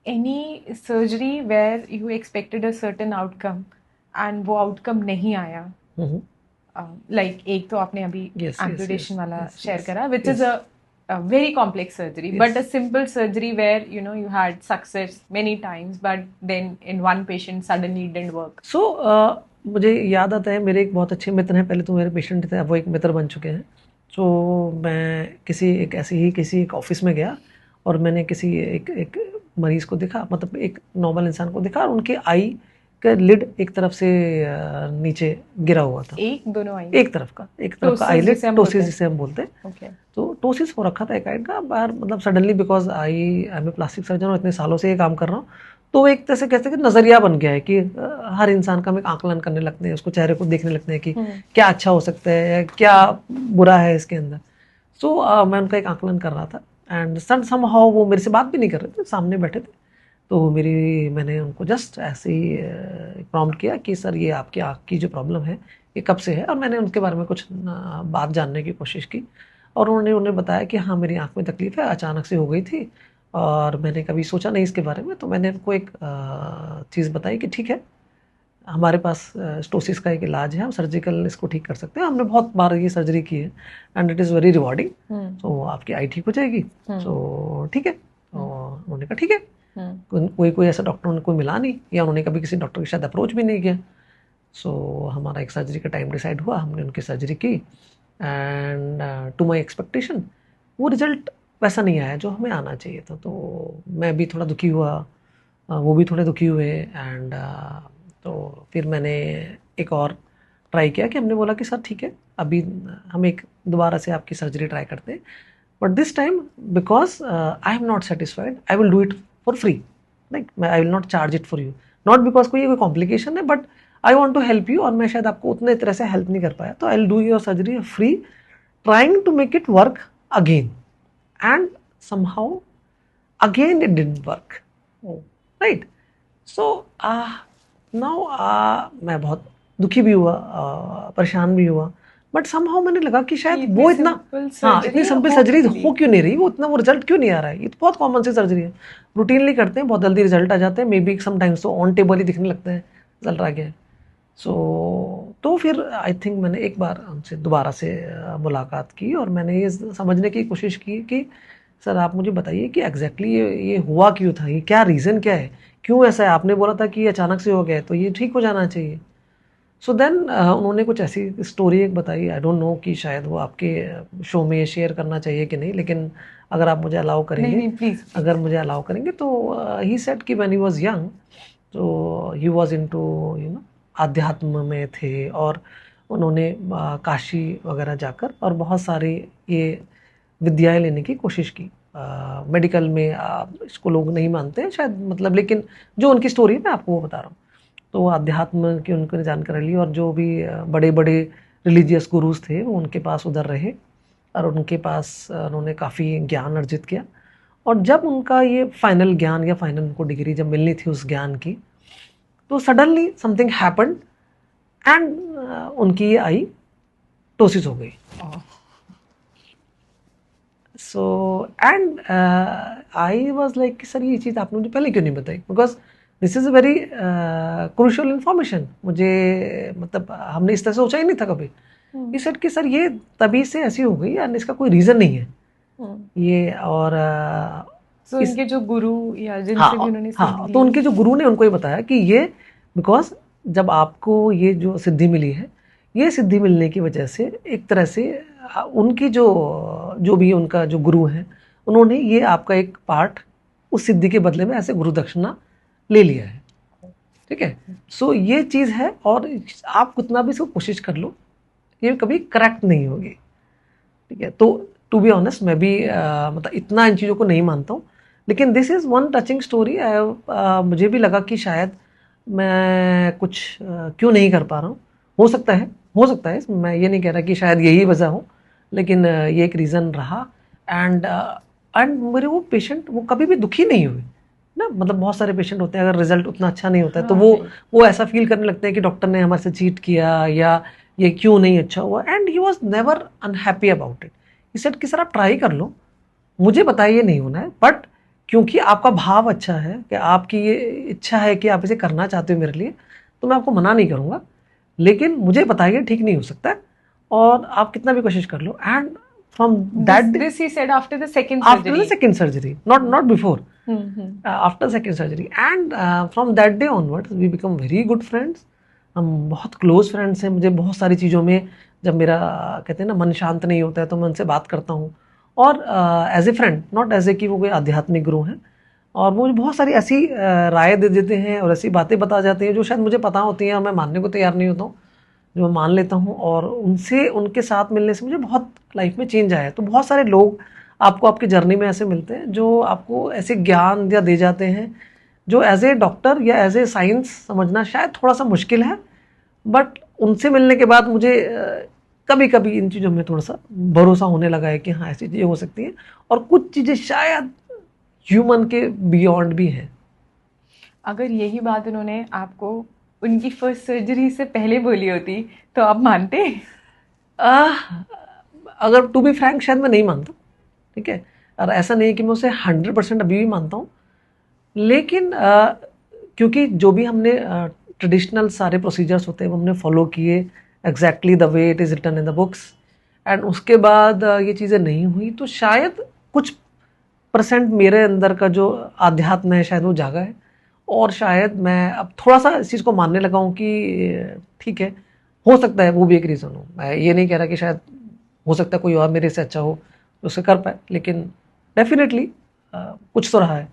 Any surgery where you expected a certain outcome and वो outcome नहीं आया? Like एक तो आपने अभी amputation वाला share करा, which is a very complex surgery, but a simple surgery where you had success many times, but then in one patient suddenly it didn't work. So मुझे याद आता है, मेरे एक बहुत अच्छे मित्र हैं, पहले तो मेरे पेशेंट थे, अब वो एक मित्र बन चुके हैं. तो मैं किसी एक ऑफिस में गया और मैंने किसी एक मरीज को देखा, मतलब एक नॉर्मल इंसान को देखा, और उनके आई का लिड एक तरफ से नीचे गिरा हुआ था. दोनों आई? एक तरफ का आई लिड, टोसिस जिसे हम बोलते हैं. तो टोसिस हो रखा था एक आई का बाहर, मतलब suddenly, because I am a plastic surgeon और इतने सालों से ये काम कर रहा हूँ, तो एक तरह से कहते हैं कि नज़रिया बन गया है कि हर इंसान का हम एक आकलन करने लगते हैं, उसको चेहरे को देखने लगते हैं कि क्या अच्छा हो सकता है या क्या बुरा है इसके अंदर. सो मैं उनका एक आकलन कर रहा था एंड समहाउ वो मेरे से बात भी नहीं कर रहे थे, सामने बैठे थे. तो मैंने उनको जस्ट ऐसे ही प्रॉम्प्ट किया कि सर ये आपकी आँख की जो प्रॉब्लम है ये कब से है, और मैंने उनके बारे में कुछ बात जानने की कोशिश की. और उन्हें बताया कि हाँ मेरी आँख में तकलीफ़ है, अचानक से हो गई थी और मैंने कभी सोचा नहीं इसके बारे में. तो मैंने उनको एक चीज़ बताई कि ठीक है, हमारे पास स्टोसिस का एक इलाज है, हम सर्जिकल इसको ठीक कर सकते हैं, हमने बहुत बार ये सर्जरी की है and it is very rewarding, तो आपकी आई ठीक हो जाएगी. सो ठीक है. तो उन्होंने कहा ठीक है. कोई ऐसा डॉक्टर उनको मिला नहीं, या उन्होंने कभी किसी डॉक्टर के साथ अप्रोच भी नहीं किया. सो हमारा एक सर्जरी का टाइम डिसाइड हुआ, हमने उनकी सर्जरी की एंड टू माई एक्सपेक्टेशन वो रिजल्ट वैसा नहीं आया जो हमें आना चाहिए था. तो मैं भी थोड़ा दुखी हुआ, वो भी थोड़े दुखी हुए एंड तो फिर मैंने एक और ट्राई किया कि हमने बोला कि सर ठीक है, अभी हम एक दोबारा से आपकी सर्जरी ट्राई करते हैं, but this time because I am not satisfied, I will do it for free. Like I will not charge it for you, not because कोई कॉम्प्लिकेशन है, but I want to help you, और मैं शायद आपको उतने तरह से help नहीं कर पाया, तो I will do your surgery free, trying to make it work again. And somehow again it didn't work. Right? So now मैं बहुत दुखी भी हुआ, परेशान भी हुआ, बट somehow मैंने लगा कि शायद वो इतना इतनी सिंपल सर्जरी हो क्यों नहीं रही, वो रिजल्ट क्यों नहीं आ रहा है. ये तो बहुत कॉमन सी सर्जरी है, रूटीनली करते हैं, बहुत जल्दी रिजल्ट आ जाते हैं, मे बी समटाइम्स तो ऑन टेबल ही दिखने लगते हैं रिजल्ट आ गया. तो फिर आई थिंक मैंने एक बार उनसे दोबारा से मुलाकात की और मैंने ये समझने की कोशिश की कि सर आप मुझे बताइए कि एग्जैक्टली ये हुआ क्यों था, ये क्या रीज़न क्या है, क्यों ऐसा है. आपने बोला था कि अचानक से हो गया तो ये ठीक हो जाना चाहिए. सो देन उन्होंने कुछ ऐसी स्टोरी एक बताई, आई डोंट नो कि शायद वो आपके शो में ये शेयर करना चाहिए कि नहीं, लेकिन अगर आप मुझे अलाउ करेंगे, नहीं, प्लीज. अगर मुझे अलाउ करेंगे, तो ही सेड कि व्हेन ही वाज यंग, तो ही वाज इनटू आध्यात्म में थे, और उन्होंने काशी वगैरह जाकर और बहुत सारी ये विद्याएं लेने की कोशिश की. मेडिकल में इसको लोग नहीं मानते हैं शायद, मतलब, लेकिन जो उनकी स्टोरी है मैं आपको वो बता रहा हूँ. तो अध्यात्म की उनको जानकारी ली और जो भी बड़े बड़े रिलीजियस गुरुज थे वो उनके पास उधर रहे और उनके पास उन्होंने काफ़ी ज्ञान अर्जित किया. और जब उनका ये फाइनल ज्ञान या फाइनल उनको डिग्री जब मिलनी थी उस ज्ञान की, तो सडनली समथिंग हैपेंड एंड उनकी ये आई टोसिस हो गई. So and I was like sir ये चीज़ आपने मुझे पहले क्यों नहीं बताई, because this is a very crucial information. मुझे मतलब हमने इस तरह से सोचा ही नहीं था कभी. ये सेट कि सर ये तभी से ऐसी हो गई एंड इसका कोई रीज़न नहीं है. ये और so, इनके जो गुरु या जिनसे भी उन्होंने हाँ, तो उनके जो गुरु ने उनको ये बताया कि ये बिकॉज जब आपको ये जो सिद्धि मिली है, ये सिद्धि मिलने की वजह से एक तरह से उनकी जो भी उनका जो गुरु हैं, उन्होंने ये आपका एक पार्ट उस सिद्धि के बदले में ऐसे गुरु दक्षिणा ले लिया है. ठीक है. सो ये चीज़ है और आप कितना भी इसको कोशिश कर लो ये कभी करेक्ट नहीं होगी. ठीक है. तो टू बी ऑनेस्ट मैं भी मतलब इतना इन चीज़ों को नहीं मानता हूँ, लेकिन this is one touching story. मुझे भी लगा कि शायद मैं कुछ क्यों नहीं कर पा रहा हूँ. हो सकता है मैं ये नहीं कह रहा कि शायद यही वजह हो, लेकिन ये एक रीज़न रहा. एंड मेरे वो पेशेंट वो कभी भी दुखी नहीं हुए ना. मतलब बहुत सारे पेशेंट होते हैं अगर रिजल्ट उतना अच्छा नहीं होता है तो वो ऐसा फील करने लगते हैं कि डॉक्टर ने हमारे से चीट किया या ये क्यों नहीं अच्छा हुआ. And he was never unhappy about it. He said कि सर आप ट्राई कर लो, मुझे बताइए नहीं होना है, बट क्योंकि आपका भाव अच्छा है कि आपकी ये इच्छा है कि आप इसे करना चाहते हो मेरे लिए, तो मैं आपको मना नहीं करूँगा, लेकिन मुझे बताइए ठीक नहीं हो सकता है और आप कितना भी कोशिश कर लो। And from that this he said after the second surgery, not before. After second surgery and from that day onwards we become very good friends. हम बहुत क्लोज फ्रेंड्स हैं। मुझे बहुत सारी चीज़ों में जब मेरा कहते हैं ना मन शांत नहीं होता है तो मैं उनसे बात करता हूँ, और as a friend, not as a कि वो कोई आध्यात्मिक गुरु हैं। और वो मुझे बहुत सारी ऐसी राय दे देते हैं और ऐसी बातें बता जाते हैं जो शायद मुझे पता होती हैं और मैं मानने को तैयार नहीं होता हूँ, जो मैं मान लेता हूँ। और उनसे, उनके साथ मिलने से मुझे बहुत लाइफ में चेंज आया है। तो बहुत सारे लोग आपको आपकी जर्नी में ऐसे मिलते हैं जो आपको ऐसे ज्ञान या दे जाते हैं जो एज ए डॉक्टर या एज ए साइंस समझना शायद थोड़ा सा मुश्किल है, बट उनसे मिलने के बाद मुझे कभी कभी इन चीज़ों में थोड़ा सा भरोसा होने लगा है कि हाँ ऐसी चीज़ें हो सकती हैं और कुछ चीज़ें शायद ह्यूमन के बियॉन्ड भी हैं। अगर यही बात उन्होंने आपको उनकी फर्स्ट सर्जरी से पहले बोली होती तो आप मानते? अगर टू बी फ्रैंक शायद मैं नहीं मानता, ठीक है। और ऐसा नहीं है कि मैं उसे 100% अभी भी मानता हूँ, लेकिन क्योंकि जो भी हमने ट्रेडिशनल सारे प्रोसीजर्स होते हैं वो हमने फॉलो किए exactly the way it is written in the books, and उसके बाद ये चीज़ें नहीं हुई, तो शायद कुछ % मेरे अंदर का जो आध्यात्म है शायद वो जागा है, और शायद मैं अब थोड़ा सा इस चीज़ को मानने लगा हूँ कि ठीक है, हो सकता है वो भी एक रीज़न हो। मैं ये नहीं कह रहा कि शायद हो सकता है कोई और मेरे से अच्छा हो तो उसे कर पाए, लेकिन डेफिनेटली कुछ तो रहा है।